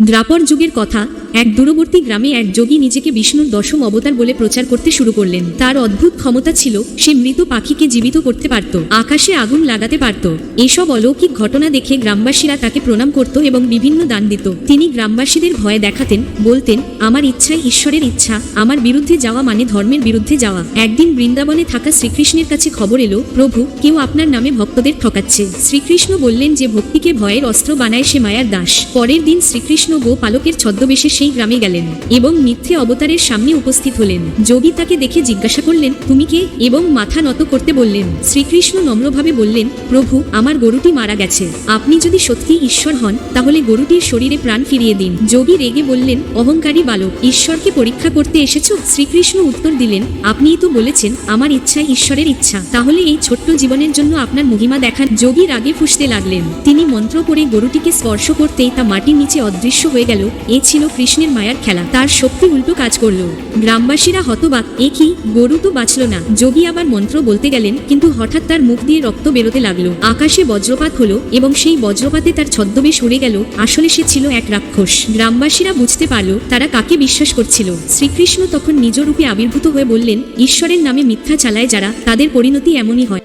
দ্রাপর যুগের কথা। এক দূরবর্তী গ্রামে এক যোগী নিজেকে বিষ্ণুর দশম অবতার বলে প্রচার করতে শুরু করলেন। তার অদ্ভুত ক্ষমতা ছিল, সে মৃত পাখিকে জীবিত করতে পারত, আকাশে আগুন লাগাতে পারত। এসব অলৌকিক ঘটনা দেখে গ্রামবাসীরা তাকে প্রণাম করত এবং বিভিন্ন দান দিত। তিনি গ্রামবাসীদের ভয় দেখাতেন, বলতেন, আমার ইচ্ছাই ঈশ্বরের ইচ্ছা, আমার বিরুদ্ধে যাওয়া মানে ধর্মের বিরুদ্ধে যাওয়া। একদিন বৃন্দাবনে থাকা শ্রীকৃষ্ণের কাছে খবর এলো, প্রভু, কেউ আপনার নামে ভক্তদের ঠকাচ্ছে। শ্রীকৃষ্ণ বললেন, যে ভক্তিকে ভয়ের অস্ত্র বানায় সে মায়ার দাস। পরের দিন শ্রীকৃষ্ণ গোপালকের ছদ্মবেশে সেই গ্রামে গেলেন এবং মিথ্যে অবতারের সামনে উপস্থিত হলেন। যোগী তাকে দেখে জিজ্ঞাসা করলেন, তুমি কে? এবং মাথা নত করতে বললেন। শ্রীকৃষ্ণ নম্রভাবে বললেন, প্রভু, আমার গরুটি মারা গেছে, আপনি যদি সত্যি ঈশ্বর হন তাহলে গরুটির শরীরে প্রাণ ফিরিয়ে দিন। যোগী রেগে বললেন, অহংকারী বালক, ঈশ্বরকে পরীক্ষা করতে এসেছো? শ্রীকৃষ্ণ উত্তর দিলেন, আপনিই তো বলেছেন আমার ইচ্ছাই ঈশ্বরের ইচ্ছা, তাহলে এই ছোট্ট জীবনের জন্য আপনার মহিমা দেখান। যোগী রাগে ফুঁসতে লাগলেন। তিনি মন্ত্র পড়ে গরুটিকে স্পর্শ করতেই তা মাটির নিচে অদৃশ্য হয়ে গেল। এ ছিল কৃষ্ণের মায়ার খেলা। তার শক্তি উল্টো কাজ করল। গ্রামবাসীরা হতবাক, এ কি, গরু তো বাঁচল না। যোগী আবার মন্ত্র বলতে গেলেন, কিন্তু হঠাৎ তার মুখ দিয়ে রক্ত বেরোতে লাগলো। আকাশে বজ্রপাত হলো এবং সেই বজ্রপাতে তার ছদ্মবেশ উড়ে গেল। আসলে সে ছিল এক রাক্ষস। গ্রামবাসীরা বুঝতে পারল তারা কাকে বিশ্বাস করছিল। শ্রীকৃষ্ণ তখন নিজ রূপে আবির্ভূত হয়ে বললেন, ঈশ্বরের নামে মিথ্যা চালায় যারা, তাদের পরিণতি এমনই হয়।